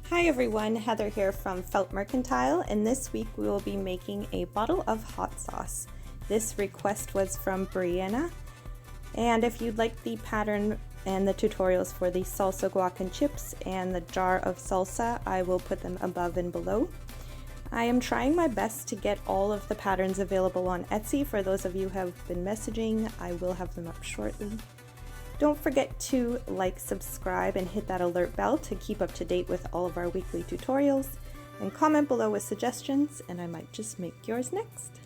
Hi everyone, Heather here from Mercantile, and this week we will be making a bottle of hot sauce. This request was from Brianna, and if you'd like the pattern and the tutorials for the salsa guacamole chips and the jar of salsa, I will put them above and below. I am trying my best to get all of the patterns available on Etsy. For those of you who have been messaging, I will have them up shortly. Don't forget to like, subscribe, and hit that alert bell to keep up to date with all of our weekly tutorials, and comment below with suggestions, and I might just make yours next.